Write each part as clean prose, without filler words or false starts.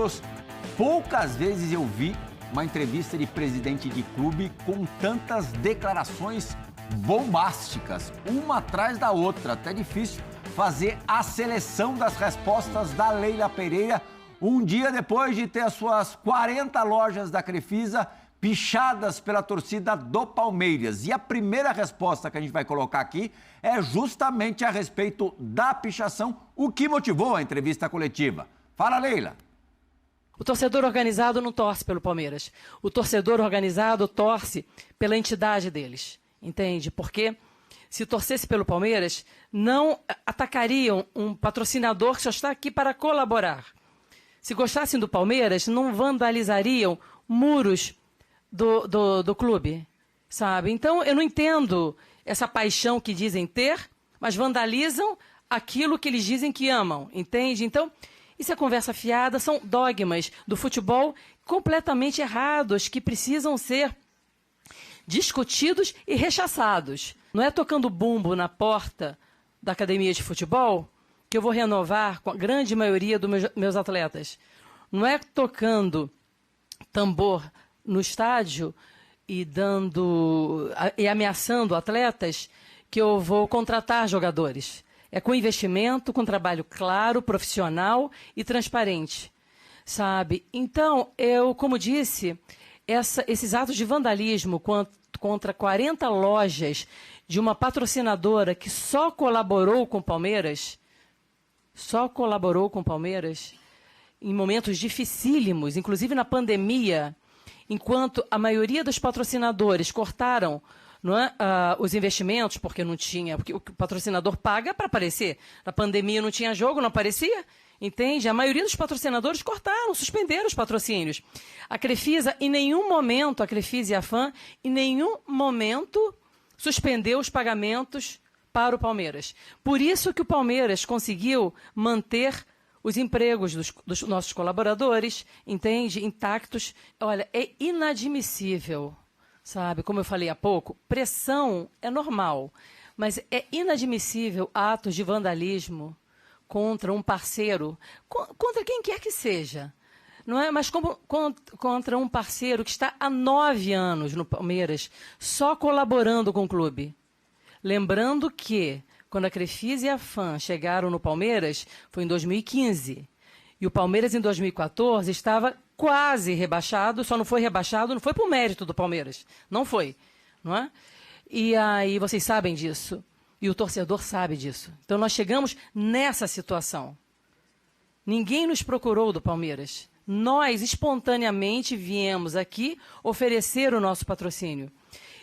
Carlos, poucas vezes eu vi uma entrevista de presidente de clube com tantas declarações bombásticas, uma atrás da outra. Até difícil fazer a seleção das respostas da Leila Pereira, um dia depois de ter as suas 40 lojas da Crefisa pichadas pela torcida do Palmeiras. E a primeira resposta que a gente vai colocar aqui é justamente a respeito da pichação, o que motivou a entrevista coletiva. Fala, Leila. O torcedor organizado não torce pelo Palmeiras. O torcedor organizado torce pela entidade deles, entende? Porque se torcesse pelo Palmeiras, não atacariam um patrocinador que só está aqui para colaborar. Se gostassem do Palmeiras, não vandalizariam muros do clube, sabe? Então, eu não entendo essa paixão que dizem ter, mas vandalizam aquilo que eles dizem que amam, entende? Então, isso é conversa fiada, são dogmas do futebol completamente errados, que precisam ser discutidos e rechaçados. Não é tocando bumbo na porta da academia de futebol que eu vou renovar com a grande maioria dos meus atletas. Não é tocando tambor no estádio e ameaçando atletas que eu vou contratar jogadores. É com investimento, com trabalho claro, profissional e transparente, sabe? Então, eu, como disse, esses atos de vandalismo contra 40 lojas de uma patrocinadora que só colaborou com o Palmeiras em momentos dificílimos, inclusive na pandemia, enquanto a maioria dos patrocinadores cortaram, não é, os investimentos, porque não tinha, porque o patrocinador paga para aparecer. Na pandemia não tinha jogo, não aparecia, entende? A maioria dos patrocinadores cortaram, suspenderam os patrocínios. A Crefisa, em nenhum momento, a Crefisa e a FAM, em nenhum momento suspendeu os pagamentos para o Palmeiras. Por isso que o Palmeiras conseguiu manter os empregos dos nossos colaboradores, entende? Intactos. Olha, é inadmissível, sabe? Como eu falei há pouco, pressão é normal, mas é inadmissível atos de vandalismo contra um parceiro, contra quem quer que seja, não é? Mas contra um parceiro que está há 9 anos no Palmeiras, só colaborando com o clube. Lembrando que, quando a Crefisa e a FAM chegaram no Palmeiras, foi em 2015. E o Palmeiras, em 2014, estava quase rebaixado, só não foi rebaixado, não foi por mérito do Palmeiras. Não foi, não é? E aí, vocês sabem disso. E o torcedor sabe disso. Então, nós chegamos nessa situação. Ninguém nos procurou do Palmeiras. Nós, espontaneamente, viemos aqui oferecer o nosso patrocínio.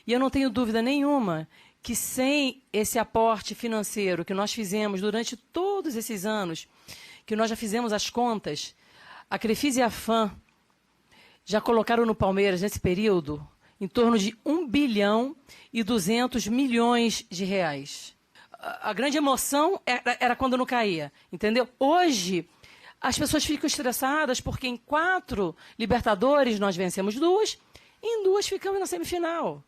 E eu não tenho dúvida nenhuma que sem esse aporte financeiro que nós fizemos durante todos esses anos, que nós já fizemos as contas, a Crefisa e a FAM já colocaram no Palmeiras, nesse período, em torno de 1 bilhão e 200 milhões de reais. A grande emoção era quando não caía, entendeu? Hoje, as pessoas ficam estressadas porque em 4 Libertadores nós vencemos 2, e em 2 ficamos na semifinal,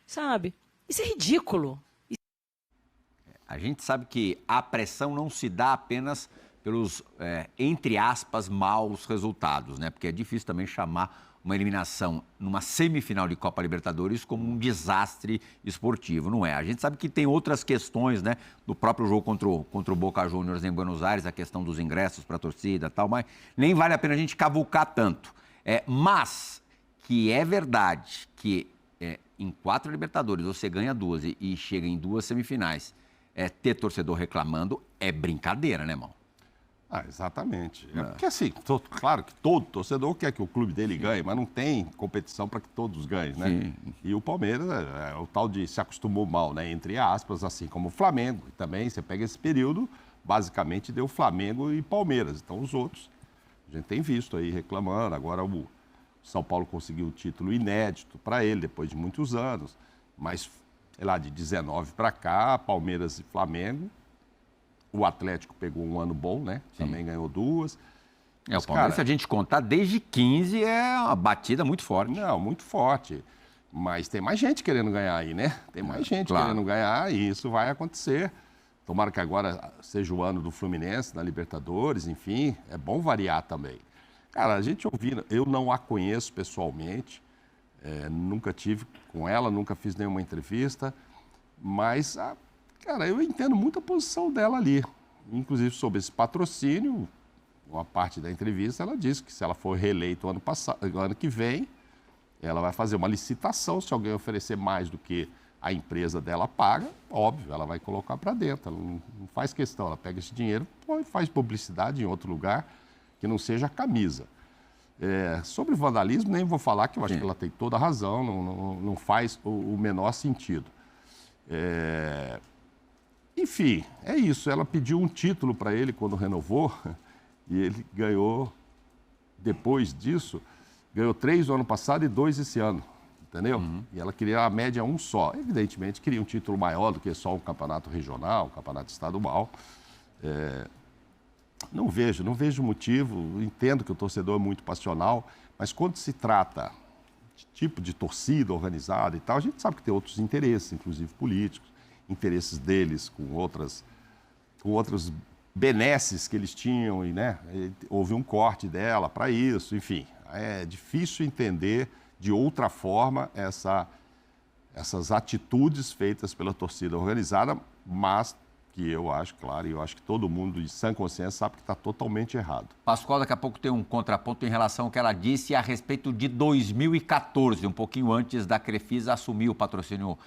sabe? Isso é ridículo. A gente sabe que a pressão não se dá apenas pelos, entre aspas, maus resultados, né? Porque é difícil também chamar uma eliminação numa semifinal de Copa Libertadores como um desastre esportivo, não é? A gente sabe que tem outras questões, né? Do próprio jogo contra o Boca Juniors em Buenos Aires, a questão dos ingressos para a torcida e tal, mas nem vale a pena a gente cavucar tanto. Mas que é verdade que em 4 Libertadores você ganha 2 e chega em 2 semifinais, ter torcedor reclamando é brincadeira, né, irmão? Exatamente. Porque assim, claro que todo torcedor quer que o clube dele ganhe, mas não tem competição para que todos ganhem, né? Sim. E o Palmeiras o tal de se acostumou mal, né? Entre aspas, assim como o Flamengo. E também, você pega esse período, basicamente deu Flamengo e Palmeiras. Então os outros, a gente tem visto aí reclamando. Agora o São Paulo conseguiu o título inédito para ele, depois de muitos anos. Mas, sei lá, de 19 para cá, Palmeiras e Flamengo. O Atlético pegou um ano bom, né? Sim. Também ganhou 2. Mas, o Palmeiras, se a gente contar, desde 15 é uma batida muito forte. Não, muito forte. Mas tem mais gente querendo ganhar aí, né? Tem mais gente querendo ganhar e isso vai acontecer. Tomara que agora seja o ano do Fluminense na Libertadores, enfim. É bom variar também. Cara, a gente ouvindo, eu não a conheço pessoalmente, nunca tive com ela, nunca fiz nenhuma entrevista, mas, cara, eu entendo muito a posição dela ali. Inclusive sobre esse patrocínio, uma parte da entrevista, ela disse que se ela for reeleita o ano que vem, ela vai fazer uma licitação, se alguém oferecer mais do que a empresa dela paga, óbvio, ela vai colocar para dentro, ela não faz questão, ela pega esse dinheiro e faz publicidade em outro lugar que não seja a camisa. Sobre vandalismo, nem vou falar, que eu acho que ela tem toda a razão, não faz o menor sentido. Enfim, é isso, ela pediu um título para ele quando renovou, e ele ganhou, depois disso, ganhou 3 no ano passado e 2 esse ano. Entendeu? E ela queria a média um só. Evidentemente, queria um título maior do que só um campeonato regional, um campeonato estadual. Não vejo motivo. Entendo que o torcedor é muito passional, mas quando se trata de tipo de torcida organizada e tal, a gente sabe que tem outros interesses, inclusive políticos, interesses deles com outras benesses que eles tinham, e, né, houve um corte dela para isso, enfim. É difícil entender de outra forma essas atitudes feitas pela torcida organizada, mas que eu acho, claro, e eu acho que todo mundo de sã consciência sabe que está totalmente errado. Pascoal, daqui a pouco tem um contraponto em relação ao que ela disse a respeito de 2014, um pouquinho antes da Crefisa assumir o patrocínio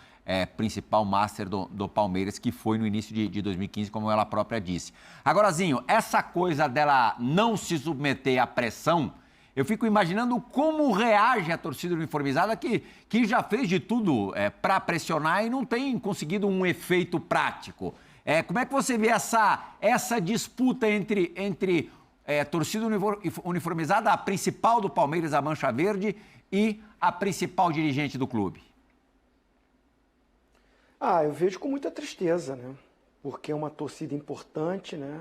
principal master do Palmeiras, que foi no início de 2015, como ela própria disse. Agora, Zinho, essa coisa dela não se submeter à pressão, eu fico imaginando como reage a torcida uniformizada que já fez de tudo para pressionar e não tem conseguido um efeito prático. Como é que você vê essa disputa entre torcida uniformizada, a principal do Palmeiras, a Mancha Verde, e a principal dirigente do clube? Eu vejo com muita tristeza, né? Porque é uma torcida importante, né?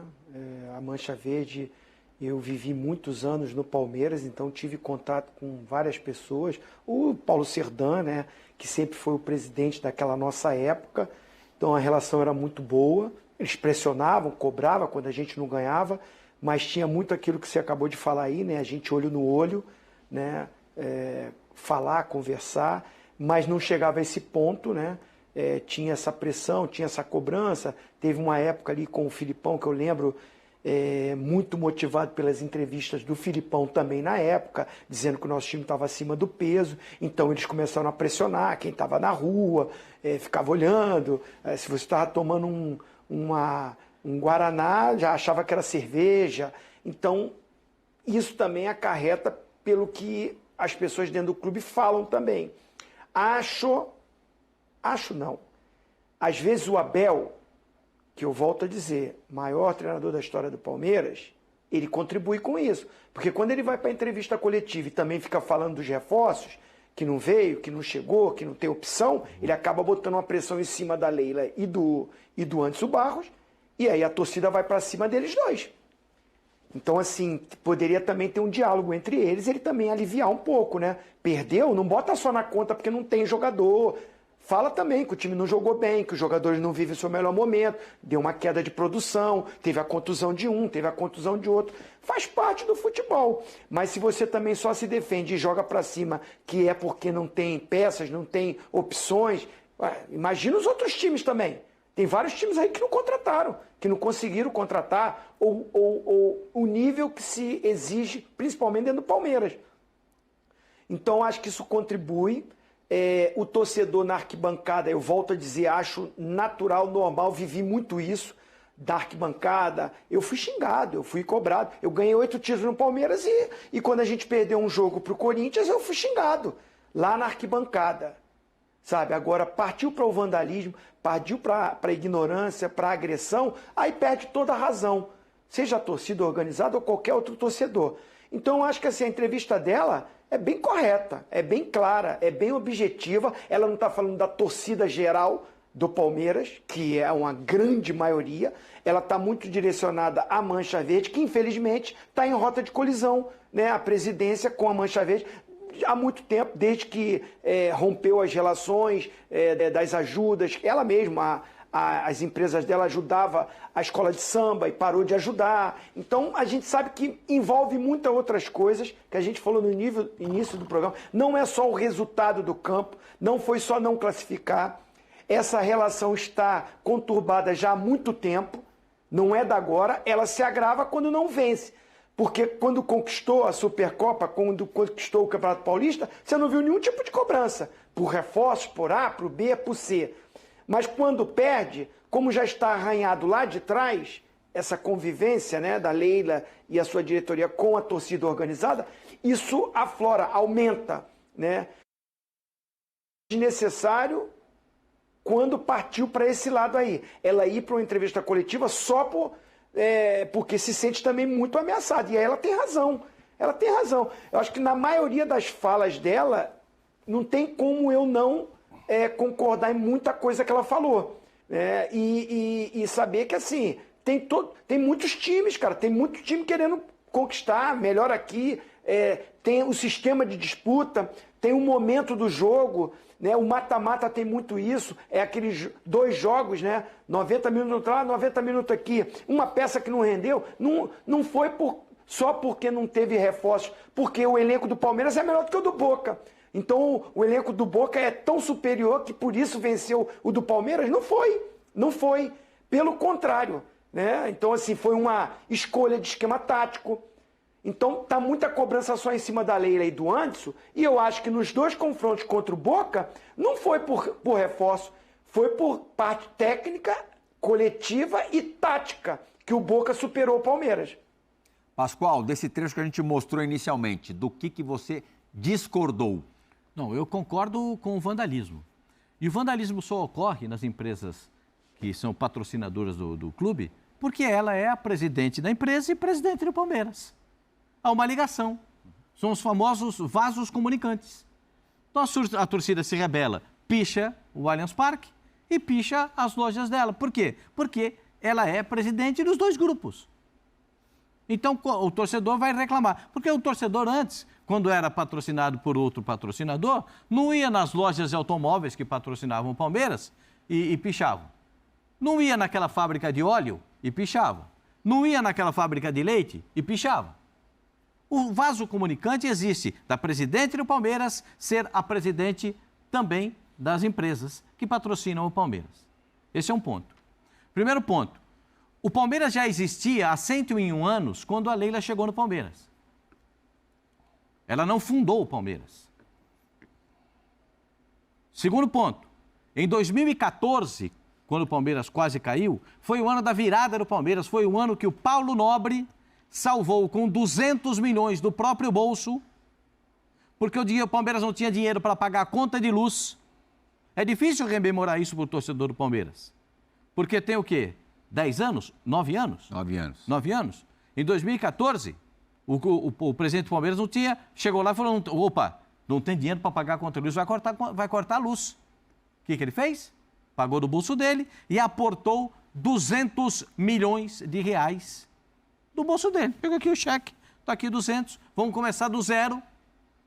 A Mancha Verde... Eu vivi muitos anos no Palmeiras, então tive contato com várias pessoas. O Paulo Serdã, né, que sempre foi o presidente daquela nossa época, então a relação era muito boa. Eles pressionavam, cobravam quando a gente não ganhava, mas tinha muito aquilo que você acabou de falar aí, né, a gente olho no olho, né, falar, conversar, mas não chegava a esse ponto, né, tinha essa pressão, tinha essa cobrança. Teve uma época ali com o Filipão, que eu lembro... muito motivado pelas entrevistas do Filipão também na época, dizendo que o nosso time estava acima do peso, então eles começaram a pressionar quem estava na rua, ficava olhando, se você estava tomando um Guaraná, já achava que era cerveja, então isso também acarreta pelo que as pessoas dentro do clube falam também. Acho não, às vezes o Abel, que eu volto a dizer, maior treinador da história do Palmeiras, ele contribui com isso. Porque quando ele vai para a entrevista coletiva e também fica falando dos reforços, que não veio, que não chegou, que não tem opção, ele acaba botando uma pressão em cima da Leila e do Anderson Barros, e aí a torcida vai para cima deles dois. Então, assim, poderia também ter um diálogo entre eles, ele também aliviar um pouco, né? Perdeu, não bota só na conta porque não tem jogador... Fala também que o time não jogou bem, que os jogadores não vivem o seu melhor momento, deu uma queda de produção, teve a contusão de um, teve a contusão de outro. Faz parte do futebol. Mas se você também só se defende e joga para cima, que é porque não tem peças, não tem opções, imagina os outros times também. Tem vários times aí que não contrataram, que não conseguiram contratar, ou o nível que se exige, principalmente dentro do Palmeiras. Então, acho que isso contribui. O torcedor na arquibancada, eu volto a dizer, acho natural, normal, vivi muito isso, da arquibancada, eu fui xingado, eu fui cobrado, eu ganhei 8 títulos no Palmeiras e quando a gente perdeu um jogo pro Corinthians, eu fui xingado, lá na arquibancada, sabe? Agora, partiu para o vandalismo, partiu para a ignorância, para a agressão, aí perde toda a razão, seja a torcida organizada ou qualquer outro torcedor. Então, eu acho que assim, a entrevista dela... é bem correta, é bem clara, é bem objetiva. Ela não está falando da torcida geral do Palmeiras, que é uma grande maioria. Ela está muito direcionada à Mancha Verde, que infelizmente está em rota de colisão, né? A presidência com a Mancha Verde há muito tempo, desde que rompeu as relações das ajudas. Ela mesma, as empresas dela ajudavam a escola de samba e parou de ajudar. Então, a gente sabe que envolve muitas outras coisas, que a gente falou no início do programa. Não é só o resultado do campo, não foi só não classificar. Essa relação está conturbada já há muito tempo, não é da agora, ela se agrava quando não vence. Porque quando conquistou a Supercopa, quando conquistou o Campeonato Paulista, você não viu nenhum tipo de cobrança, por reforços, por A, por B, por C. Mas quando perde, como já está arranhado lá de trás, essa convivência, né, da Leila e a sua diretoria com a torcida organizada, isso aflora, aumenta, né? Desnecessário quando partiu para esse lado aí. Ela ir para uma entrevista coletiva só porque se sente também muito ameaçada. E aí ela tem razão. Ela tem razão. Eu acho que na maioria das falas dela, não tem como eu não concordar em muita coisa que ela falou. E saber que, assim, tem muitos times, cara. Tem muito time querendo conquistar, melhor aqui. Tem o sistema de disputa, tem o momento do jogo, né? O mata-mata tem muito isso, aqueles 2 jogos, né? 90 minutos lá, 90 minutos aqui. Uma peça que não rendeu, não foi só porque não teve reforços, porque o elenco do Palmeiras é melhor do que o do Boca. Então o elenco do Boca é tão superior que por isso venceu o do Palmeiras? Não foi. Pelo contrário, né? Então, assim, foi uma escolha de esquema tático. Então, tá muita cobrança só em cima da Leila e do Anderson, e eu acho que nos 2 confrontos contra o Boca, não foi por reforço, foi por parte técnica, coletiva e tática, que o Boca superou o Palmeiras. Pascoal, desse trecho que a gente mostrou inicialmente, do que você discordou? Não, eu concordo com o vandalismo. E o vandalismo só ocorre nas empresas que são patrocinadoras do clube, porque ela é a presidente da empresa e presidente do Palmeiras. Há uma ligação. São os famosos vasos comunicantes. Então a torcida se rebela, picha o Allianz Parque e picha as lojas dela. Por quê? Porque ela é presidente dos 2 grupos. Então o torcedor vai reclamar. Porque o torcedor antes, quando era patrocinado por outro patrocinador, não ia nas lojas de automóveis que patrocinavam o Palmeiras e pichavam. Não ia naquela fábrica de óleo e pichavam. Não ia naquela fábrica de leite e pichavam. O vaso comunicante existe da presidente do Palmeiras ser a presidente também das empresas que patrocinam o Palmeiras. Esse é um ponto. Primeiro ponto, o Palmeiras já existia há 101 anos quando a Leila chegou no Palmeiras. Ela não fundou o Palmeiras. Segundo ponto, em 2014, quando o Palmeiras quase caiu, foi o ano da virada do Palmeiras, foi o ano que o Paulo Nobre salvou com 200 milhões do próprio bolso, porque o Palmeiras não tinha dinheiro para pagar a conta de luz. É difícil rememorar isso para o torcedor do Palmeiras. Porque tem o quê? 10 anos? 9 anos? 9 anos. 9 anos. Em 2014, o presidente do Palmeiras não tinha, chegou lá e falou, opa, não tem dinheiro para pagar a conta de luz, vai cortar a luz. O que ele fez? Pagou do bolso dele e aportou 200 milhões de reais do bolso dele. Pegou aqui o cheque, está aqui 200, vamos começar do zero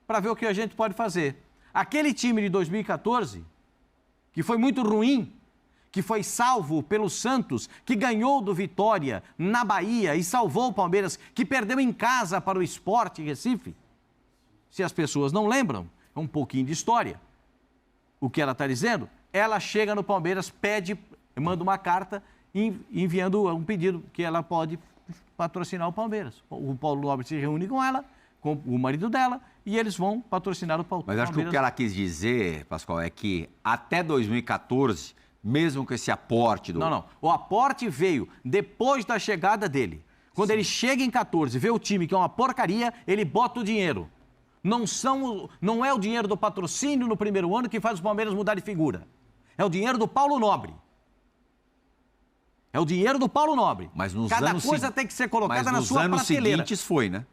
para ver o que a gente pode fazer. Aquele time de 2014, que foi muito ruim, que foi salvo pelo Santos, que ganhou do Vitória na Bahia e salvou o Palmeiras, que perdeu em casa para o Sport Recife. Se as pessoas não lembram, é um pouquinho de história. O que ela está dizendo? Ela chega no Palmeiras, pede, manda uma carta enviando um pedido que ela pode patrocinar o Palmeiras. O Paulo Nobre se reúne com ela, com o marido dela, e eles vão patrocinar o Palmeiras. Mas acho que o que ela quis dizer, Pascoal, é que até 2014, mesmo com esse aporte do... Não. O aporte veio depois da chegada dele. Quando ele chega em 14, vê o time que é uma porcaria, ele bota o dinheiro. Não é o dinheiro do patrocínio no primeiro ano que faz o Palmeiras mudar de figura. É o dinheiro do Paulo Nobre. É o dinheiro do Paulo Nobre. Mas nos Cada anos coisa tem que ser colocada na Mas sua nos anos prateleira. seguintes foi, né?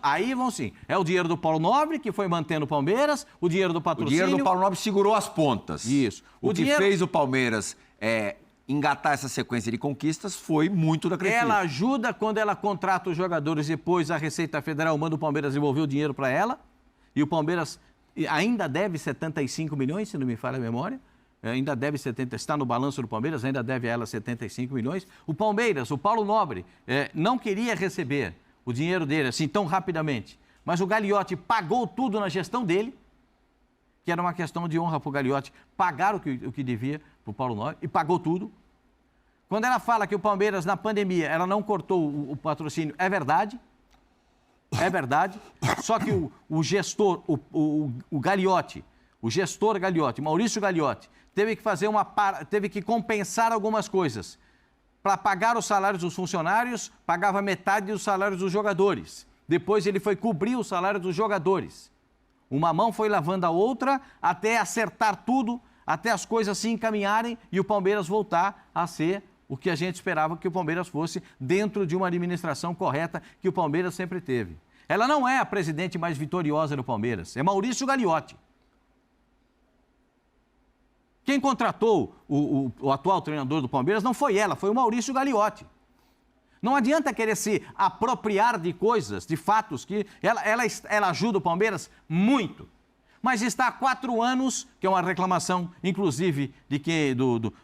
Aí vão sim. É o dinheiro do Paulo Nobre, que foi mantendo o Palmeiras, o dinheiro do O patrocínio... dinheiro do Paulo Nobre segurou as pontas. Isso. O que fez o Palmeiras engatar essa sequência de conquistas foi muito da Crefisa. Ela ajuda quando ela contrata os jogadores, depois a Receita Federal manda o Palmeiras devolver o dinheiro para ela, e o Palmeiras ainda deve 75 milhões, se não me falha a memória, ainda deve 70, está no balanço do Palmeiras, ainda deve a ela 75 milhões. O Palmeiras, o Paulo Nobre, não queria receber o dinheiro dele assim tão rapidamente, mas o Gagliotti pagou tudo na gestão dele, que era uma questão de honra para o Gagliotti, pagar o que devia para o Paulo Nobre, e pagou tudo. Quando ela fala que o Palmeiras, na pandemia, ela não cortou o patrocínio, é verdade. É verdade. Só que o gestor, o Gagliotti, o gestor Gagliotti, Maurício Gagliotti, teve que compensar algumas coisas. Para pagar os salários dos funcionários, pagava metade dos salários dos jogadores. Depois ele foi cobrir o salário dos jogadores. Uma mão foi lavando a outra até acertar tudo, até as coisas se encaminharem e o Palmeiras voltar a ser o que a gente esperava que o Palmeiras fosse dentro de uma administração correta que o Palmeiras sempre teve. Ela não é a presidente mais vitoriosa do Palmeiras, é Maurício Gagliotti. Quem contratou o atual treinador do Palmeiras não foi ela, foi o Maurício Gagliotti. Não adianta querer se apropriar de coisas, de fatos, que ela ajuda o Palmeiras muito. Mas está há 4 anos, que é uma reclamação, inclusive,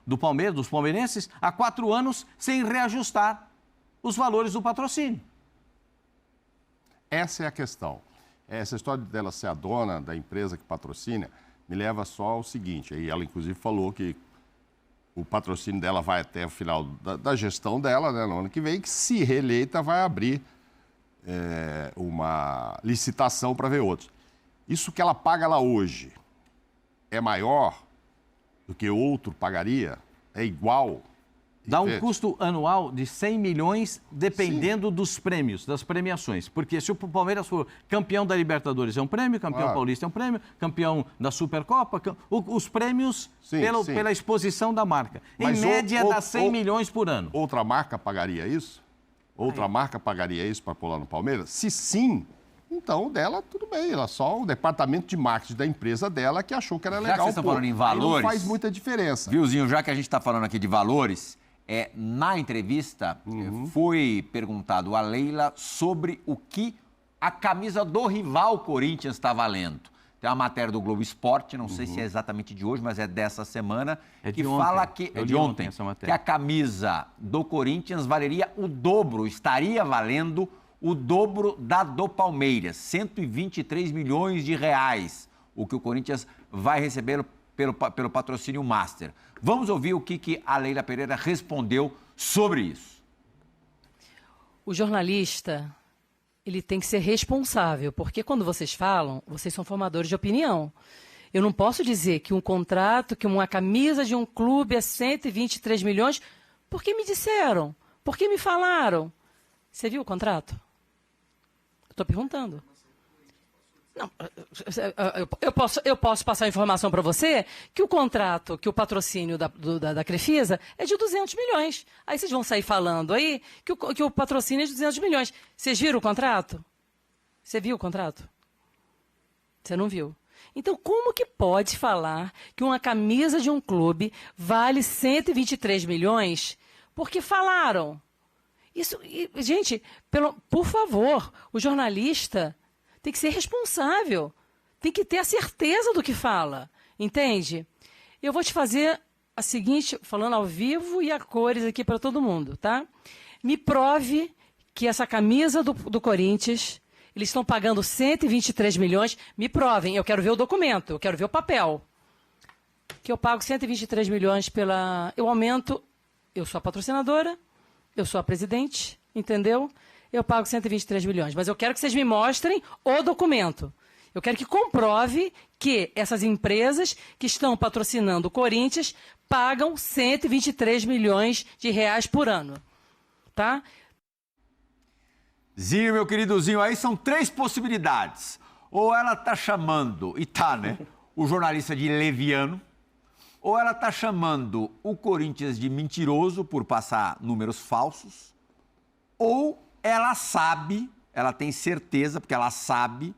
do Palmeiras, dos palmeirenses, há 4 anos sem reajustar os valores do patrocínio. Essa é a questão. Essa história dela ser a dona da empresa que patrocina me leva só ao seguinte, aí ela inclusive falou que o patrocínio dela vai até o final da gestão dela, né, no ano que vem, que se reeleita vai abrir uma licitação para ver outros. Isso que ela paga lá hoje é maior do que outro pagaria? É igual? Dá um custo anual de 100 milhões, dependendo dos prêmios, das premiações. Porque se o Palmeiras for campeão da Libertadores é um prêmio, campeão paulista é um prêmio, campeão da Supercopa, os prêmios pela exposição da marca. Mas em média dá 100 milhões por ano. Outra marca pagaria isso? Outra marca pagaria isso para pôr lá no Palmeiras? Se sim, então dela tudo bem. Ela só o departamento de marketing da empresa dela que achou que era legal. Já que vocês estão falando em valores, não faz muita diferença. Viozinho, já que a gente está falando aqui de valores, na entrevista foi perguntado a Leila sobre o que a camisa do rival Corinthians está valendo. Tem uma matéria do Globo Esporte, não sei se é exatamente de hoje, mas é dessa semana, que fala que é de ontem, que a camisa do Corinthians valeria o dobro, estaria valendo o dobro da do Palmeiras, 123 milhões de reais, o que o Corinthians vai receber pelo patrocínio Master. Vamos ouvir o que a Leila Pereira respondeu sobre isso. O jornalista, ele tem que ser responsável, porque quando vocês falam, vocês são formadores de opinião. Eu não posso dizer que um contrato, que uma camisa de um clube é 123 milhões, porque me disseram, porque me falaram. Você viu o contrato? Estou perguntando. Não, eu posso passar a informação para você que o contrato, que o patrocínio da Crefisa é de 200 milhões. Aí vocês vão sair falando aí que o patrocínio é de 200 milhões. Vocês viram o contrato? Você viu o contrato? Você não viu. Então, como que pode falar que uma camisa de um clube vale 123 milhões porque falaram? Isso, gente, por favor, o jornalista tem que ser responsável, tem que ter a certeza do que fala, entende? Eu vou te fazer a seguinte, falando ao vivo e a cores aqui para todo mundo, tá? Me prove que essa camisa do Corinthians, eles estão pagando 123 milhões, me provem, eu quero ver o documento, eu quero ver o papel. Que eu pago 123 milhões eu aumento, eu sou a patrocinadora, eu sou a presidente, entendeu? Eu pago 123 milhões, mas eu quero que vocês me mostrem o documento. Eu quero que comprove que essas empresas que estão patrocinando o Corinthians pagam 123 milhões de reais por ano, tá? Zinho, meu queridozinho, aí são 3 possibilidades. Ou ela está chamando, e tá, né, o jornalista de leviano, ou ela está chamando o Corinthians de mentiroso por passar números falsos, ou ela sabe, ela tem certeza, porque ela sabe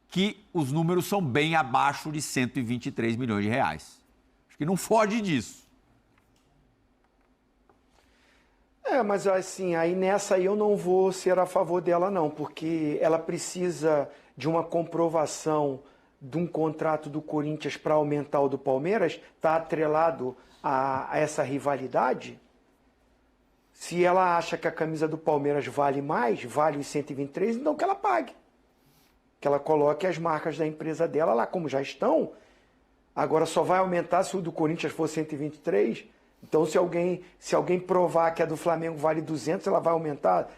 que os números são bem abaixo de 123 milhões de reais. Acho que não foge disso. Mas assim, aí nessa aí eu não vou ser a favor dela não, porque ela precisa de uma comprovação de um contrato do Corinthians para aumentar o do Palmeiras está atrelado a essa rivalidade? Se ela acha que a camisa do Palmeiras vale mais, vale os 123, então que ela pague. Que ela coloque as marcas da empresa dela lá como já estão. Agora só vai aumentar se o do Corinthians for 123. Então se alguém provar que a do Flamengo vale 200, ela vai aumentar.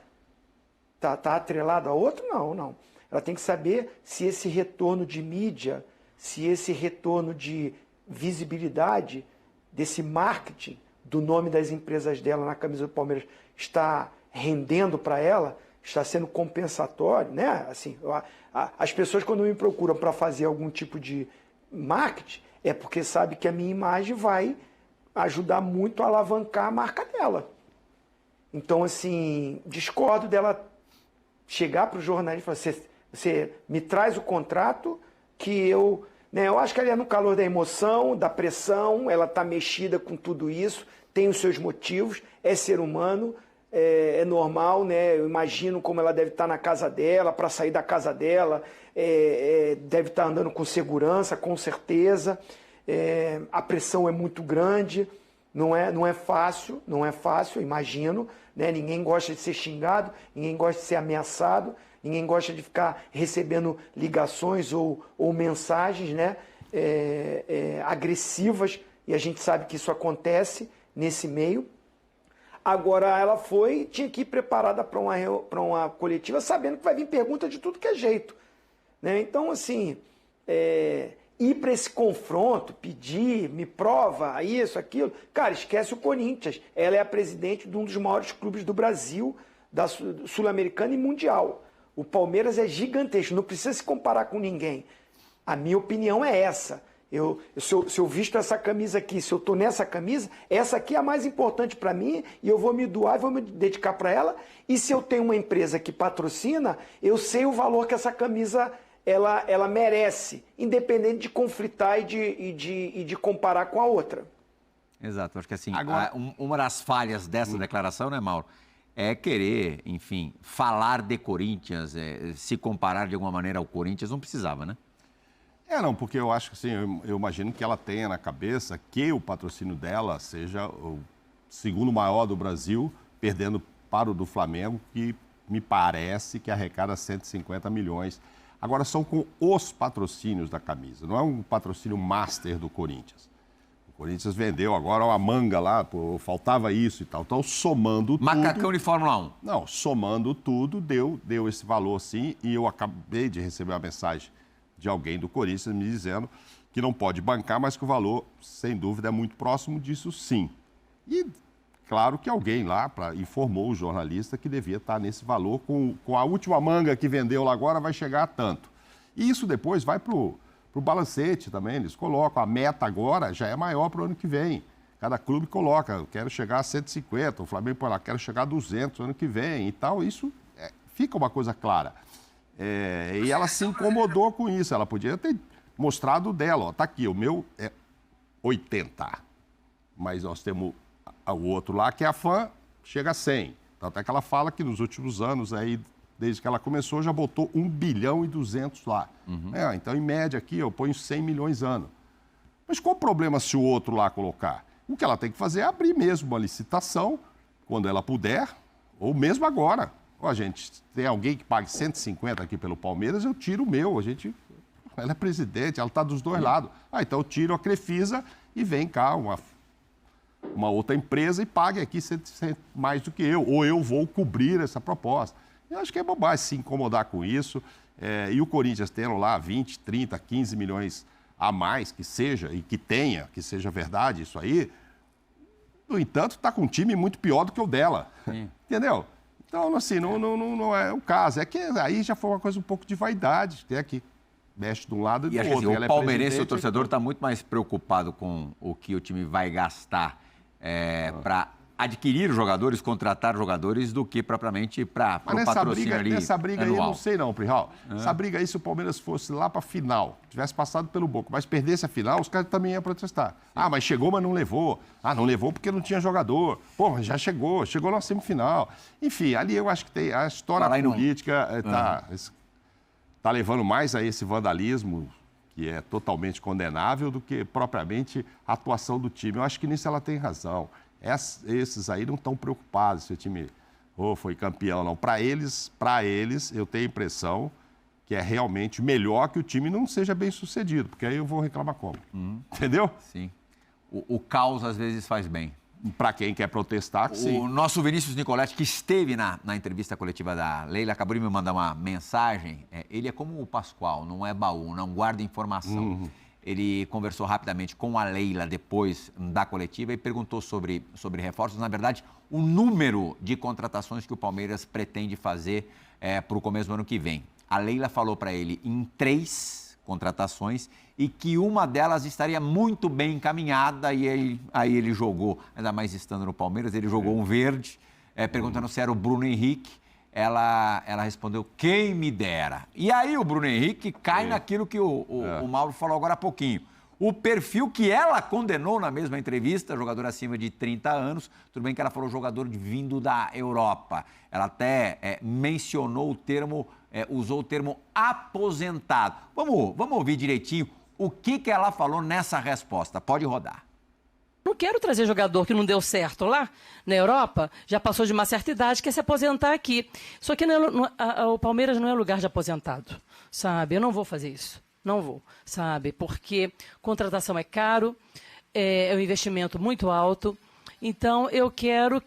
Tá atrelado a outro? Não. Ela tem que saber se esse retorno de mídia, se esse retorno de visibilidade, desse marketing do nome das empresas dela na camisa do Palmeiras está rendendo para ela, está sendo compensatório, né? Assim, as pessoas quando me procuram para fazer algum tipo de marketing, é porque sabe que a minha imagem vai ajudar muito a alavancar a marca dela. Então, assim, discordo dela chegar para o jornalista e falar, você me traz o contrato que eu... Né, eu acho que ela é no calor da emoção, da pressão, ela está mexida com tudo isso, tem os seus motivos, é ser humano, é normal, né? Eu imagino como ela deve estar na casa dela, para sair da casa dela, deve estar andando com segurança, com certeza. A pressão é muito grande, não é fácil, imagino. Né? Ninguém gosta de ser xingado, ninguém gosta de ser ameaçado, ninguém gosta de ficar recebendo ligações ou mensagens, né? Agressivas, e a gente sabe que isso acontece nesse meio. Agora, ela tinha que ir preparada para uma coletiva, sabendo que vai vir pergunta de tudo que é jeito. Né? Então, assim, ir para esse confronto, pedir, me prova isso, aquilo, cara, esquece o Corinthians. Ela é a presidente de um dos maiores clubes do Brasil, da Sul-Americana e Mundial. O Palmeiras é gigantesco, não precisa se comparar com ninguém. A minha opinião é essa. Se eu visto essa camisa aqui, se eu estou nessa camisa, essa aqui é a mais importante para mim e eu vou me doar e vou me dedicar para ela. E se eu tenho uma empresa que patrocina, eu sei o valor que essa camisa ela merece, independente de conflitar e de comparar com a outra. Exato, acho que assim, uma das falhas dessa declaração, né, Mauro, é querer, enfim, falar de Corinthians, se comparar de alguma maneira ao Corinthians, não precisava, né? Não, porque eu acho que assim, eu imagino que ela tenha na cabeça que o patrocínio dela seja o segundo maior do Brasil, perdendo para o do Flamengo, que me parece que arrecada 150 milhões. Agora, são com os patrocínios da camisa, não é um patrocínio master do Corinthians. O Corinthians vendeu agora uma manga lá, faltava isso e tal. Então, somando tudo... Macacão de Fórmula 1. Não, somando tudo, deu esse valor sim, e eu acabei de receber uma mensagem de alguém do Corinthians me dizendo que não pode bancar, mas que o valor, sem dúvida, é muito próximo disso, sim. E claro que alguém lá informou o jornalista que devia estar nesse valor, com a última manga que vendeu lá agora vai chegar a tanto. E isso depois vai para o balancete também, eles colocam, a meta agora já é maior para o ano que vem. Cada clube coloca, eu quero chegar a 150, o Flamengo põe lá, quero chegar a 200 ano que vem e tal, isso fica uma coisa clara. E ela se incomodou com isso, ela podia ter mostrado o dela, ó, tá aqui, o meu é 80, mas nós temos o outro lá que é a fã, chega a 100. Tanto é que ela fala que nos últimos anos, aí, desde que ela começou, já botou 1 bilhão e 200 lá. Uhum. Então, em média aqui, eu ponho 100 milhões ano. Mas qual o problema se o outro lá colocar? O que ela tem que fazer é abrir mesmo uma licitação, quando ela puder, ou mesmo agora. Ó, gente, tem alguém que pague 150 aqui pelo Palmeiras, eu tiro o meu. Ela é presidente, ela está dos dois lados. Então eu tiro a Crefisa e vem cá uma outra empresa e pague aqui 100 mais do que eu. Ou eu vou cobrir essa proposta. Eu acho que é bobagem se incomodar com isso. E o Corinthians tendo lá 20, 30, 15 milhões a mais, que seja, e que seja verdade isso aí. No entanto, está com um time muito pior do que o dela. Sim. Entendeu? Então, assim, não é o caso. É que aí já foi uma coisa um pouco de vaidade. Tem aqui, mexe de um lado e do outro. Assim, o palmeirense, o torcedor, está muito mais preocupado com o que o time vai gastar para adquirir jogadores, contratar jogadores, do que propriamente para o patrocínio ali nessa briga anual. Aí, eu não sei não, Prihal. Essa briga aí, se o Palmeiras fosse lá para a final, tivesse passado pelo Boca, mas perdesse a final, os caras também iam protestar. Sim. Mas chegou, mas não levou. Não levou porque não tinha jogador. Mas já chegou na semifinal. Enfim, ali eu acho que tem a história política tá levando mais a esse vandalismo que é totalmente condenável, do que propriamente a atuação do time. Eu acho que nisso ela tem razão. Esses aí não estão preocupados se o time foi campeão, não. Para eles, eu tenho a impressão que é realmente melhor que o time não seja bem sucedido, porque aí eu vou reclamar como. Entendeu? Sim. O caos às vezes faz bem. Para quem quer protestar, sim. O nosso Vinícius Nicoletti, que esteve na entrevista coletiva da Leila, acabou de me mandar uma mensagem. Ele é como o Pascoal, não é baú, não guarda informação. Ele conversou rapidamente com a Leila depois da coletiva e perguntou sobre reforços. Na verdade, o número de contratações que o Palmeiras pretende fazer para o começo do ano que vem. A Leila falou para ele em 3 contratações e que uma delas estaria muito bem encaminhada e aí ele jogou, ainda mais estando no Palmeiras, ele jogou um verde, perguntando se era o Bruno Henrique. Ela respondeu, quem me dera. E aí o Bruno Henrique cai naquilo que o Mauro falou agora há pouquinho. O perfil que ela condenou na mesma entrevista, jogador acima de 30 anos, tudo bem que ela falou jogador vindo da Europa. Ela até mencionou o termo, usou o termo aposentado. Vamos ouvir direitinho o que ela falou nessa resposta. Pode rodar. Não quero trazer jogador que não deu certo lá na Europa, já passou de uma certa idade, quer se aposentar aqui. Só que o Palmeiras não é lugar de aposentado, sabe? Eu não vou fazer isso. Não vou, sabe? Porque contratação é caro, é um investimento muito alto. Então, eu quero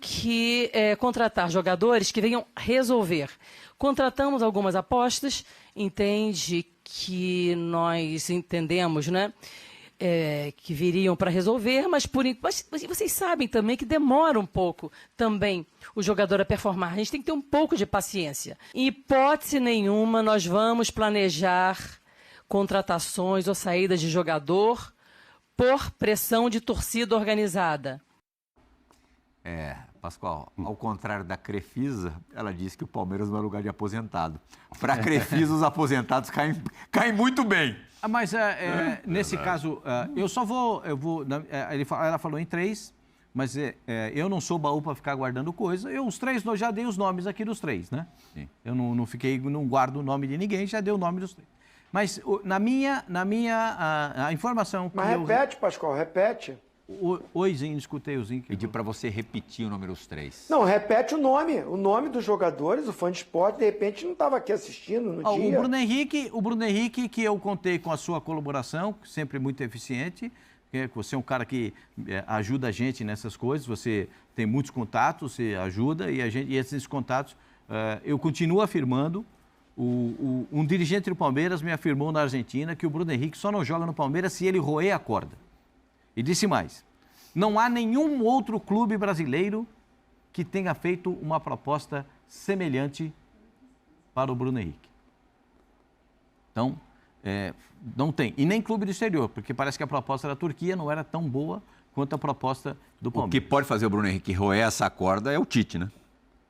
contratar jogadores que venham resolver. Contratamos algumas apostas, entende que nós entendemos, né? Que viriam para resolver, mas vocês sabem também que demora um pouco também o jogador a performar. A gente tem que ter um pouco de paciência. Em hipótese nenhuma, nós vamos planejar contratações ou saídas de jogador por pressão de torcida organizada. Pascoal, ao contrário da Crefisa, ela disse que o Palmeiras não é lugar de aposentado. Para a Crefisa, os aposentados caem muito bem. Mas nesse caso, ela falou em 3, mas eu não sou baú para ficar guardando coisa. Os 3, eu já dei os nomes aqui dos 3, né? Sim. Eu não guardo o nome de ninguém, já dei o nome dos 3. Mas a informação que repete, Pascoal, repete. Oizinho, escutei o Zinho. Pedi para você repetir o número dos 3. Não, repete o nome dos jogadores, o fã de esporte, de repente não estava aqui assistindo no dia. O Bruno Henrique, que eu contei com a sua colaboração, sempre muito eficiente, você é um cara que ajuda a gente nessas coisas, você tem muitos contatos, você ajuda, e esses contatos, eu continuo afirmando. Um dirigente do Palmeiras me afirmou na Argentina que o Bruno Henrique só não joga no Palmeiras se ele roer a corda. E disse mais, não há nenhum outro clube brasileiro que tenha feito uma proposta semelhante para o Bruno Henrique. Então, não tem. E nem clube do exterior, porque parece que a proposta da Turquia não era tão boa quanto a proposta do Palmeiras. O que pode fazer o Bruno Henrique roer essa corda é o Tite, né?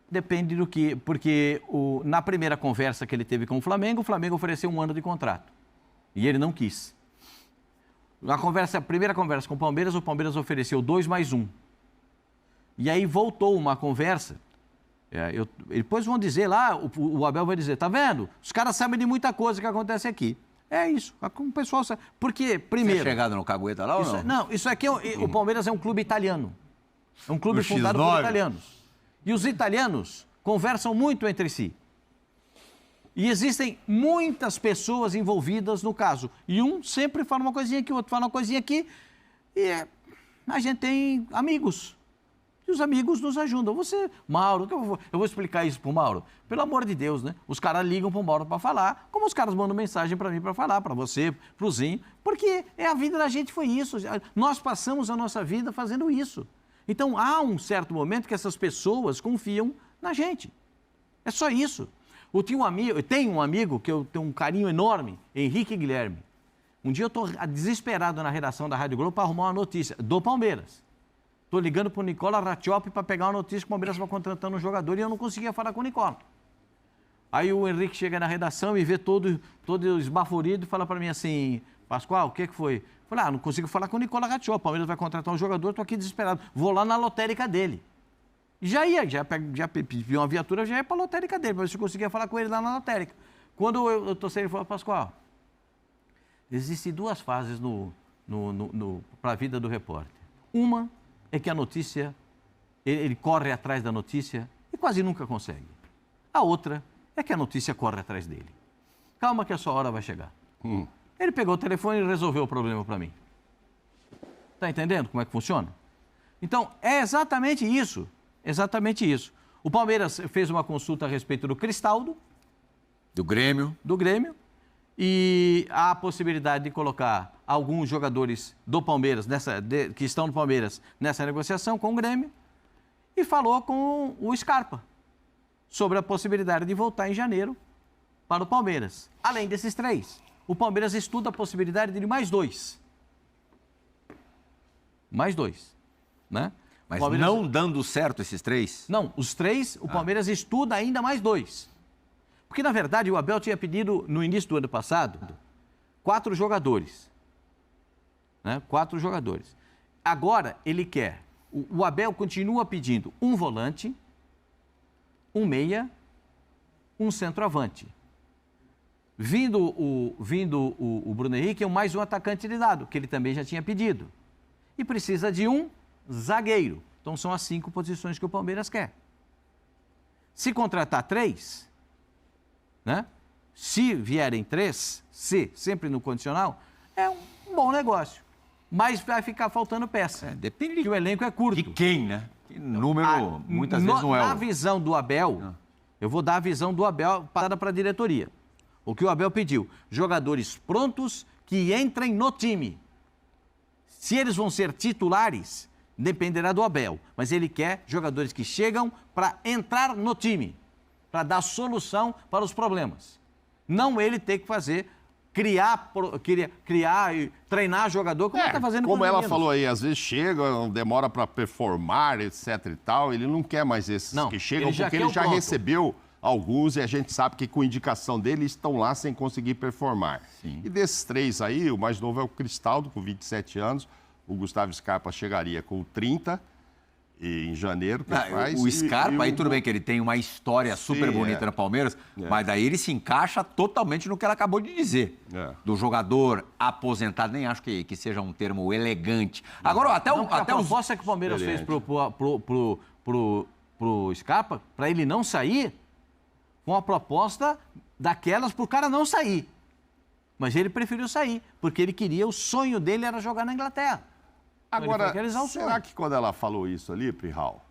Depende do que, porque na primeira conversa que ele teve com o Flamengo ofereceu 1 ano de contrato. E ele não quis. A primeira conversa com o Palmeiras ofereceu 2 mais 1. E aí voltou uma conversa. Depois vão dizer lá, o Abel vai dizer, tá vendo? Os caras sabem de muita coisa que acontece aqui. É isso. O pessoal sabe. Porque, primeiro... Você é chegado no cagueta lá ou não? Não, isso aqui, o Palmeiras é um clube italiano. É um clube fundado por italianos. E os italianos conversam muito entre si. E existem muitas pessoas envolvidas no caso. E um sempre fala uma coisinha aqui, o outro fala uma coisinha aqui. E a gente tem amigos. E os amigos nos ajudam. Mauro, eu vou explicar isso pro Mauro. Pelo amor de Deus, né? Os caras ligam pro Mauro para falar, como os caras mandam mensagem para mim para falar, para você, pro Zinho. Porque a vida da gente foi isso. Nós passamos a nossa vida fazendo isso. Então, há um certo momento que essas pessoas confiam na gente. É só isso. Eu tenho um amigo que eu tenho um carinho enorme, Henrique Guilherme. Um dia eu estou desesperado na redação da Rádio Globo para arrumar uma notícia do Palmeiras. Estou ligando para o Nicola Rattioppi para pegar uma notícia que o Palmeiras estava contratando um jogador e eu não conseguia falar com o Nicola. Aí o Henrique chega na redação e vê todo esbaforido e fala para mim assim, Pascoal, o que foi? Eu falei, não consigo falar com o Nicola Rattioppi, o Palmeiras vai contratar um jogador, estou aqui desesperado. Vou lá na lotérica dele. E já pedi uma viatura, já ia para a lotérica dele, para ver se eu conseguia falar com ele lá na lotérica. Quando eu estou saindo, ele falou, Pascoal, Existem duas fases para a vida do repórter. Uma é que a notícia, ele corre atrás da notícia e quase nunca consegue. A outra é que a notícia corre atrás dele. Calma que a sua hora vai chegar. Ele pegou o telefone e resolveu o problema para mim. Está entendendo como é que funciona? Então, é exatamente isso. Exatamente isso. O Palmeiras fez uma consulta a respeito do Cristaldo. Do Grêmio. Do Grêmio. E há a possibilidade de colocar alguns jogadores do Palmeiras, que estão no Palmeiras, nessa negociação com o Grêmio. E falou com o Scarpa sobre a possibilidade de voltar em janeiro para o Palmeiras. Além desses 3, o Palmeiras estuda a possibilidade de mais 2. Mais 2, né? Mas Palmeiras... não dando certo esses 3? Não, os 3, o Palmeiras estuda ainda mais 2. Porque, na verdade, o Abel tinha pedido, no início do ano passado, 4 jogadores. Né? 4 jogadores. Agora, ele quer... O Abel continua pedindo um volante, um meia, um centroavante. Vindo o Bruno Henrique, mais um atacante de lado, que ele também já tinha pedido. E precisa de um zagueiro. Então, são as 5 posições que o Palmeiras quer. Se contratar 3, né? Se vierem 3, sempre no condicional, é um bom negócio. Mas vai ficar faltando peça. Depende que o elenco é curto. De quem, né? Que número, muitas vezes não é Na visão do Abel, eu vou dar a visão do Abel para a diretoria. O que o Abel pediu, jogadores prontos que entrem no time. Se eles vão ser titulares, dependerá do Abel. Mas ele quer jogadores que chegam para entrar no time, para dar solução para os problemas. Não ele ter que criar e treinar jogador, como ele está fazendo com como os ela meninos. falou aí, às vezes chega, demora para performar, etc e tal. Ele não quer mais esses que chegam, porque ele já recebeu alguns e a gente sabe que com indicação dele estão lá sem conseguir performar. Sim. E desses 3 aí, o mais novo é o Cristaldo, com 27 anos. O Gustavo Scarpa chegaria com 30 em janeiro. O Scarpa, aí tudo bem que ele tem uma história super bonita no Palmeiras, mas daí ele se encaixa totalmente no que ela acabou de dizer. Do jogador aposentado, nem acho que seja um termo elegante. Agora, até a proposta que o Palmeiras fez pro Scarpa, para ele não sair, foi uma proposta daquelas pro cara não sair. Mas ele preferiu sair, porque ele queria, o sonho dele era jogar na Inglaterra. Agora, será que quando ela falou isso ali, Prihal,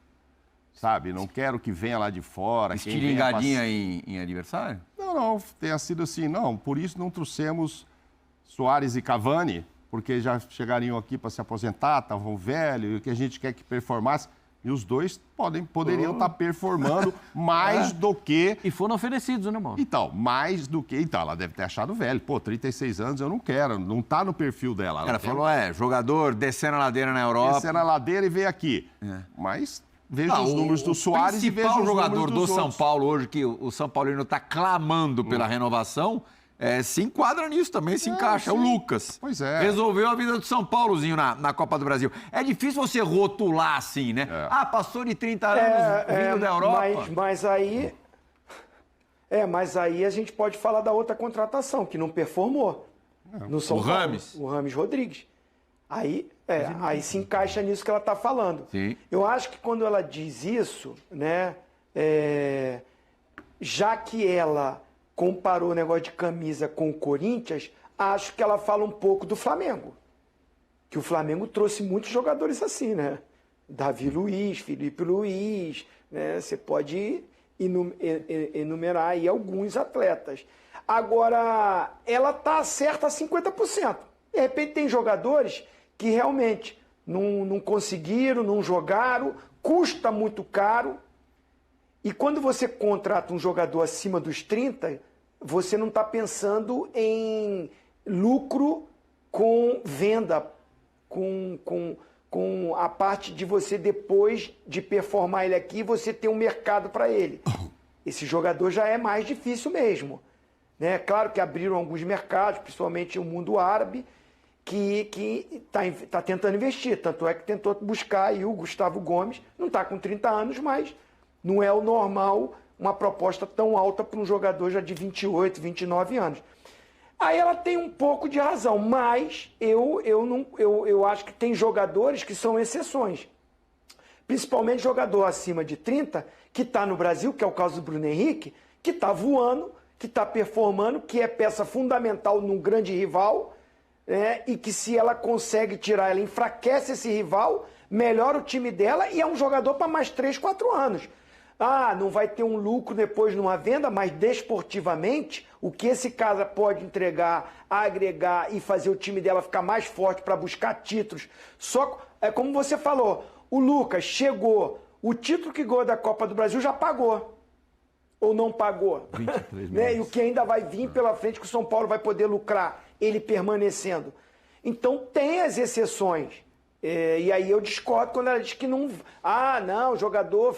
sabe, não quero que venha lá de fora... Estilingadinha em aniversário? Não, tenha sido assim, não, por isso não trouxemos Soares e Cavani, porque já chegariam aqui para se aposentar, estavam velhos, e o que a gente quer que performasse... E os 2 poderiam estar performando mais do que... E foram oferecidos, né, Mauro? Então, mais do que... Então, ela deve ter achado velho. 36 anos eu não quero, não está no perfil dela. Ela falou, jogador descendo a ladeira na Europa. Descendo a ladeira e veio aqui. Mas veja os números do Soares e veja os números jogador do São outros. Paulo hoje, que o São Paulino está clamando pela renovação... se enquadra nisso também, se encaixa. Sim. O Lucas. Pois é. Resolveu a vida do São Paulozinho na Copa do Brasil. É difícil você rotular assim, né? Passou de 30 anos vindo da Europa. Mas aí a gente pode falar da outra contratação, que não performou. No São Paulo. Rames. O Rames Rodrigues. Aí se encaixa nisso que ela está falando. Sim. Eu acho que quando ela diz isso, né? Já que ela comparou o negócio de camisa com o Corinthians, acho que ela fala um pouco do Flamengo. Que o Flamengo trouxe muitos jogadores assim, né? Davi Luiz, Felipe Luiz, né? Você pode enumerar aí alguns atletas. Agora, ela tá certa a 50%. De repente tem jogadores que realmente não conseguiram, não jogaram, custa muito caro. E quando você contrata um jogador acima dos 30, você não está pensando em lucro com venda, com a parte de você, depois de performar ele aqui, você ter um mercado para ele. Esse jogador já é mais difícil mesmo. Né? Claro que abriram alguns mercados, principalmente o mundo árabe, que está tentando investir. Tanto é que tentou buscar aí o Gustavo Gomes, não está com 30 anos, mas não é o normal uma proposta tão alta para um jogador já de 28, 29 anos. Aí ela tem um pouco de razão, mas eu acho que tem jogadores que são exceções. Principalmente jogador acima de 30, que está no Brasil, que é o caso do Bruno Henrique, que está voando, que está performando, que é peça fundamental num grande rival, e que se ela consegue tirar, ela enfraquece esse rival, melhora o time dela e é um jogador para mais 3, 4 anos. Ah, não vai ter um lucro depois numa venda, mas desportivamente, o que esse cara pode entregar, agregar e fazer o time dela ficar mais forte para buscar títulos. Só, é como você falou, o Lucas chegou, o título que ganhou da Copa do Brasil já pagou. Ou não pagou. 23 né? E o que ainda vai vir pela frente, que o São Paulo vai poder lucrar, ele permanecendo. Então tem as exceções. E aí eu discordo quando ela diz que não... Ah, não, jogador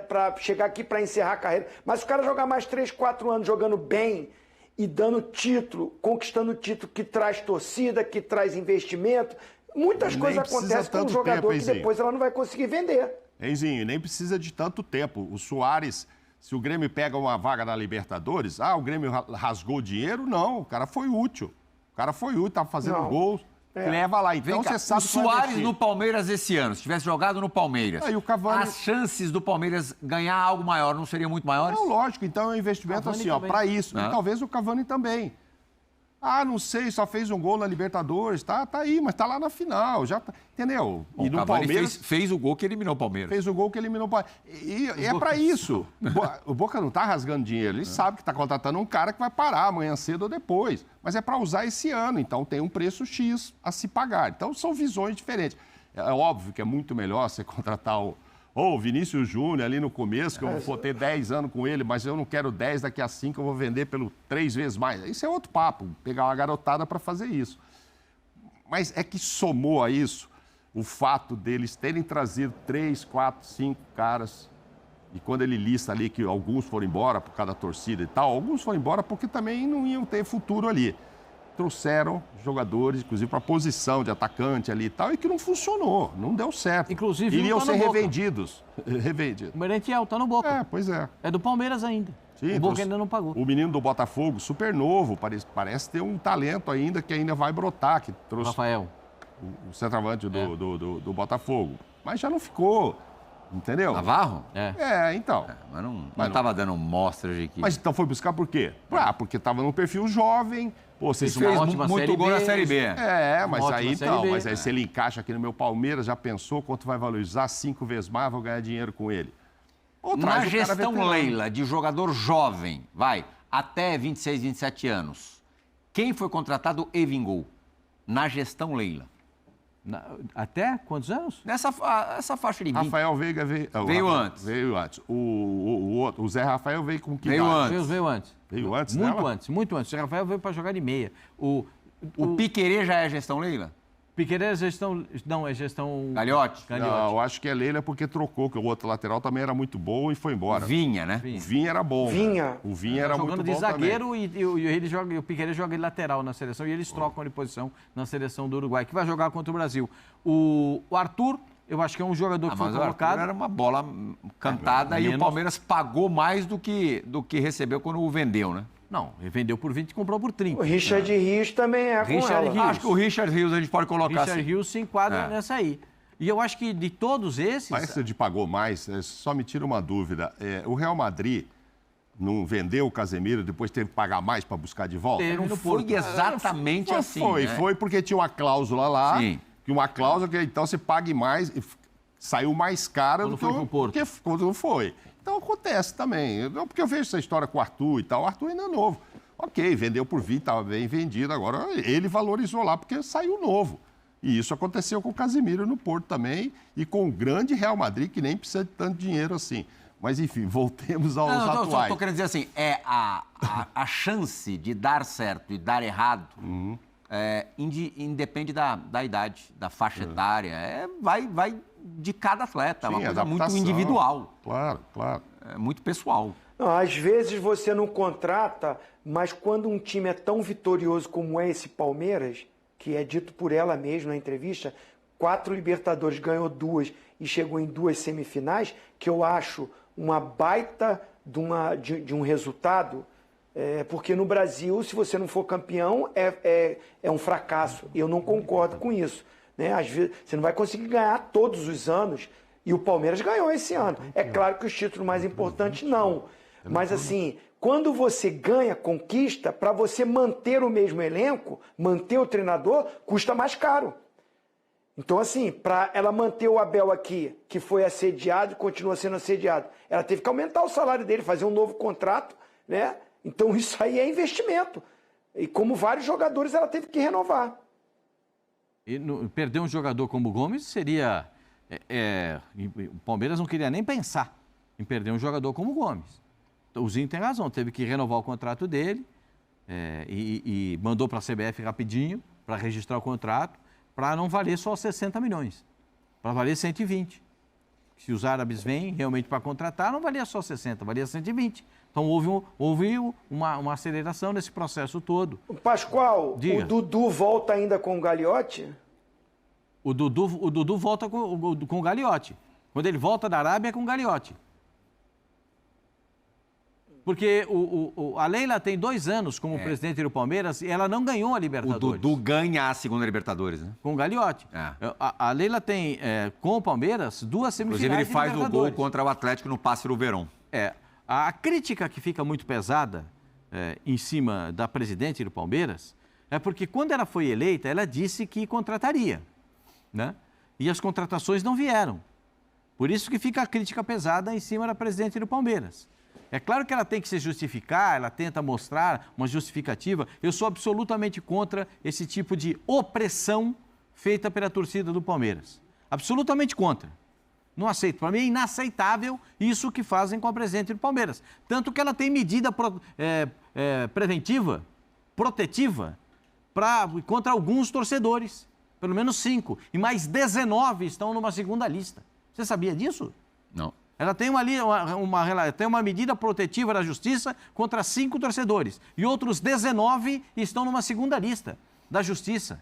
para chegar aqui para encerrar a carreira. Mas se o cara jogar mais 3, 4 anos jogando bem e dando título, conquistando título que traz torcida, que traz investimento, muitas coisas acontecem com um jogador que depois ela não vai conseguir vender. Enzinho, nem precisa de tanto tempo. O Suárez, se o Grêmio pega uma vaga na Libertadores, o Grêmio rasgou dinheiro? Não, o cara foi útil. O cara foi útil, estava fazendo gols. Leva lá. Então você sabe o Suárez no Palmeiras esse ano, se tivesse jogado no Palmeiras, o Cavani... as chances do Palmeiras ganhar algo maior não seriam muito maiores? Não, lógico. Então é um investimento assim, para isso. E talvez o Cavani também. Ah, não sei, só fez um gol na Libertadores, tá aí, mas tá lá na final, já tá, entendeu? E no Palmeiras fez o gol que eliminou o Palmeiras. Fez o gol que eliminou o Palmeiras. E é para isso. O Boca não tá rasgando dinheiro, ele sabe que tá contratando um cara que vai parar amanhã cedo ou depois, mas é para usar esse ano, então tem um preço X a se pagar. Então são visões diferentes. É óbvio que é muito melhor você contratar o Vinícius Júnior ali no começo, que eu vou ter 10 anos com ele, mas eu não quero 10, daqui a 5 eu vou vender pelo 3 vezes mais. Isso é outro papo, pegar uma garotada para fazer isso. Mas é que somou a isso o fato deles terem trazido 3, 4, 5 caras, e quando ele lista ali que alguns foram embora por causa da torcida e tal, alguns foram embora porque também não iam ter futuro ali. Trouxeram jogadores, inclusive, para a posição de atacante ali e tal, e que não funcionou, não deu certo. Inclusive, iriam tá ser no revendidos. O Merentiel tá no Boca. Pois é. É do Palmeiras ainda. Sim, o Boca ainda não pagou. O menino do Botafogo, super novo, parece ter um talento ainda que ainda vai brotar. Que trouxe Rafael. O centroavante do Botafogo. Mas já não ficou, entendeu? Navarro? Então. Mas não estava dando mostras de que... Mas então foi buscar por quê? Porque estava num perfil jovem. Pô, vocês fez muito gol na Série B. Mas aí então, mas aí se ele encaixa aqui no meu Palmeiras, já pensou quanto vai valorizar? 5 vezes mais, vou ganhar dinheiro com ele. Na gestão Leila, de jogador jovem, até 26, 27 anos, quem foi contratado e vingou? Na gestão Leila. Até quantos anos? Essa faixa de 20. Rafael Veiga veio antes. Veio antes. O Zé Rafael veio com que veio antes. Veio antes. Veio antes Muito antes. O Zé Rafael veio para jogar de meia. O Piquerez já é gestão Leila? Piquerez é gestão... Não, é gestão... Gagliotti? Não, eu acho que é Leila porque trocou, que o outro lateral também era muito bom e foi embora. Vinha, né? O Vinha era bom. O Vinha era muito bom jogando de zagueiro e o Piquerez joga de lateral na seleção e eles trocam de posição na seleção do Uruguai, que vai jogar contra o Brasil. O Arthur, eu acho que é um jogador que foi colocado... Era uma bola cantada e o Palmeiras pagou mais do que recebeu quando o vendeu, né? Não, ele vendeu por 20 e comprou por 30. O Richard Rios também é com ela. Acho que o Richard Rios a gente pode colocar Richard Rios se enquadra nessa aí. E eu acho que de todos esses... Mas se ele pagou mais, só me tira uma dúvida. O Real Madrid não vendeu o Casemiro, depois teve que pagar mais para buscar de volta? Não foi exatamente assim. Foi porque tinha uma cláusula lá, Sim. que uma cláusula que então você pague mais, saiu mais cara do que quando não foi. Então acontece também, porque eu vejo essa história com o Arthur e tal, o Arthur ainda é novo. Ok, vendeu por 20, estava bem vendido, agora ele valorizou lá porque saiu novo. E isso aconteceu com o Casemiro no Porto também e com o grande Real Madrid, que nem precisa de tanto dinheiro assim. Mas enfim, voltemos aos atuais. Só estou querendo dizer assim, a chance de dar certo e dar errado independe da idade, da faixa etária, vai de cada atleta, é uma coisa muito individual. Claro. É muito pessoal. Não, às vezes você não contrata, mas quando um time é tão vitorioso como é esse Palmeiras, que é dito por ela mesma na entrevista, 4 Libertadores, ganhou 2 e chegou em 2 semifinais, que eu acho uma baita de um resultado, Porque no Brasil, se você não for campeão, é um fracasso. E eu não concordo com isso. Né? Às vezes, você não vai conseguir ganhar todos os anos. E o Palmeiras ganhou esse ano. É claro que os títulos mais importantes não. Mas assim, quando você ganha, conquista, para você manter o mesmo elenco, manter o treinador, custa mais caro. Então assim, para ela manter o Abel aqui, que foi assediado e continua sendo assediado, ela teve que aumentar o salário dele, fazer um novo contrato, né? Então isso aí é investimento. E como vários jogadores, ela teve que renovar. E perder um jogador como o Gomes seria... o Palmeiras não queria nem pensar em perder um jogador como o Gomes. Então, o Zinho tem razão, teve que renovar o contrato dele e mandou para a CBF rapidinho para registrar o contrato, para não valer só 60 milhões, para valer 120. Se os árabes vêm realmente para contratar, não valia só 60, valia 120. Então houve uma aceleração nesse processo todo. Pascoal, Diga. O Dudu volta ainda com o Gagliotti? O Dudu volta com o Gagliotti. Quando ele volta da Arábia é com o Gagliotti. Porque a Leila tem 2 anos como presidente do Palmeiras e ela não ganhou a Libertadores. O Dudu ganha a segunda Libertadores, né? Com o Gagliotti. A Leila tem, com o Palmeiras, 2 semifinais. Inclusive, ele faz o gol Libertadores. contra o Atlético no Pássaro Verón. A crítica que fica muito pesada em cima da presidente do Palmeiras é porque quando ela foi eleita, ela disse que contrataria, né? E as contratações não vieram. Por isso que fica a crítica pesada em cima da presidente do Palmeiras. É claro que ela tem que se justificar, ela tenta mostrar uma justificativa. Eu sou absolutamente contra esse tipo de opressão feita pela torcida do Palmeiras. Absolutamente contra. Não aceito. Para mim é inaceitável isso que fazem com a presidente do Palmeiras. Tanto que ela tem medida preventiva, protetiva, contra alguns torcedores. Pelo menos 5. E mais 19 estão numa segunda lista. Você sabia disso? Não. Ela tem tem uma medida protetiva da Justiça contra 5 torcedores. E outros 19 estão numa segunda lista da Justiça.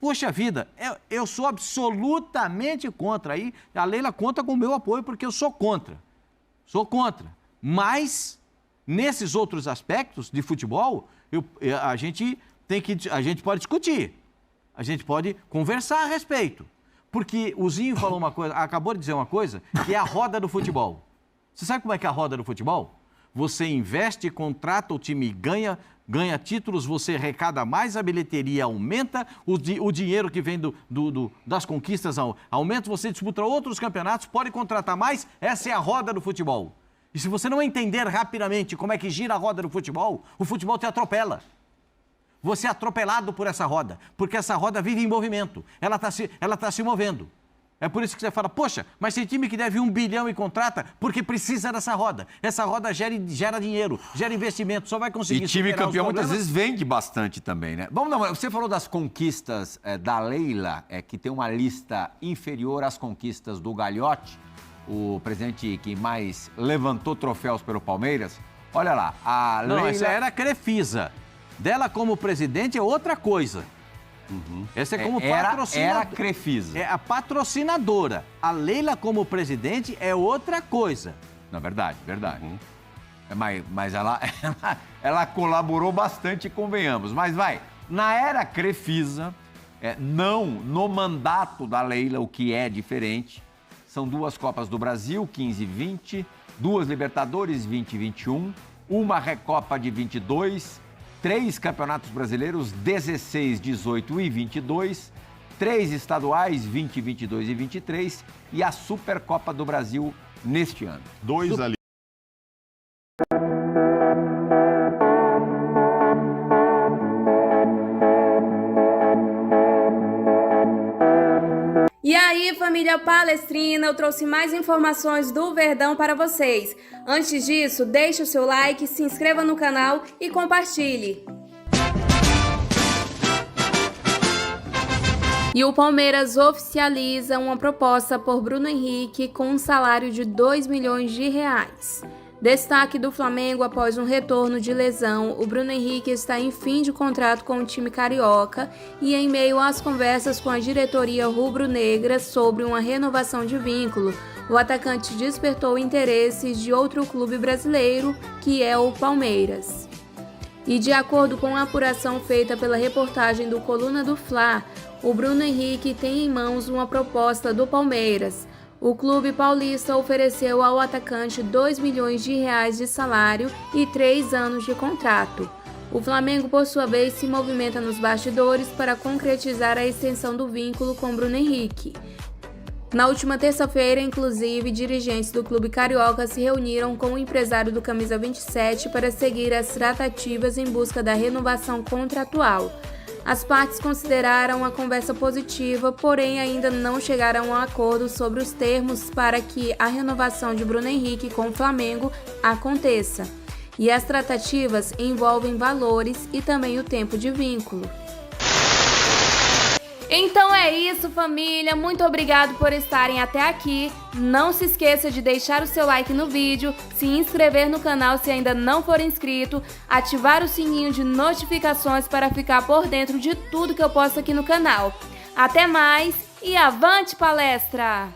Poxa vida, eu sou absolutamente contra. Aí a Leila conta com o meu apoio porque eu sou contra. Sou contra. Mas, nesses outros aspectos de futebol, a gente pode discutir. A gente pode conversar a respeito. Porque o Zinho falou uma coisa, acabou de dizer uma coisa, que é a roda do futebol. Você sabe como é que é a roda do futebol? Você investe, contrata, o time ganha títulos, você arrecada mais, a bilheteria aumenta, o dinheiro que vem das conquistas aumenta, você disputa outros campeonatos, pode contratar mais, essa é a roda do futebol. E se você não entender rapidamente como é que gira a roda do futebol, o futebol te atropela. Você é atropelado por essa roda, porque essa roda vive em movimento, ela tá se movendo. É por isso que você fala, poxa, mas tem time que deve 1 bilhão e contrata porque precisa dessa roda. Essa roda gera dinheiro, gera investimento, só vai conseguir... E time campeão muitas vezes vende bastante também, né? Você falou das conquistas da Leila, que tem uma lista inferior às conquistas do Gagliotti, o presidente que mais levantou troféus pelo Palmeiras. Olha lá, a Leila... Não, essa era a Crefisa. Dela como presidente é outra coisa. Essa é como patrocinadora. Era a Crefisa. É a patrocinadora. A Leila como presidente é outra coisa. Na verdade. Mas ela colaborou bastante, convenhamos. Mas na era Crefisa, não no mandato da Leila, o que é diferente, são 2 Copas do Brasil, 15 e 20, 2 Libertadores, 20 e 21, uma Recopa de 22, 3 Campeonatos Brasileiros, 16, 18 e 22, 3 estaduais, 20, 22 e 23, e a Supercopa do Brasil neste ano. 2 ali. E aí, família palestrina, eu trouxe mais informações do Verdão para vocês. Antes disso, deixe o seu like, se inscreva no canal e compartilhe. E o Palmeiras oficializa uma proposta por Bruno Henrique com um salário de 2 milhões de reais. Destaque do Flamengo após um retorno de lesão, o Bruno Henrique está em fim de contrato com o time carioca e em meio às conversas com a diretoria rubro-negra sobre uma renovação de vínculo, o atacante despertou interesses de outro clube brasileiro, que é o Palmeiras. E de acordo com a apuração feita pela reportagem do Coluna do Fla, o Bruno Henrique tem em mãos uma proposta do Palmeiras. O clube paulista ofereceu ao atacante 2 milhões de reais de salário e 3 anos de contrato. O Flamengo, por sua vez, se movimenta nos bastidores para concretizar a extensão do vínculo com Bruno Henrique. Na última terça-feira, inclusive, dirigentes do clube carioca se reuniram com o empresário do Camisa 27 para seguir as tratativas em busca da renovação contratual. As partes consideraram a conversa positiva, porém ainda não chegaram a um acordo sobre os termos para que a renovação de Bruno Henrique com o Flamengo aconteça. E as tratativas envolvem valores e também o tempo de vínculo. Então é isso, família. Muito obrigado por estarem até aqui. Não se esqueça de deixar o seu like no vídeo, se inscrever no canal se ainda não for inscrito, ativar o sininho de notificações para ficar por dentro de tudo que eu posto aqui no canal. Até mais e avante palestra!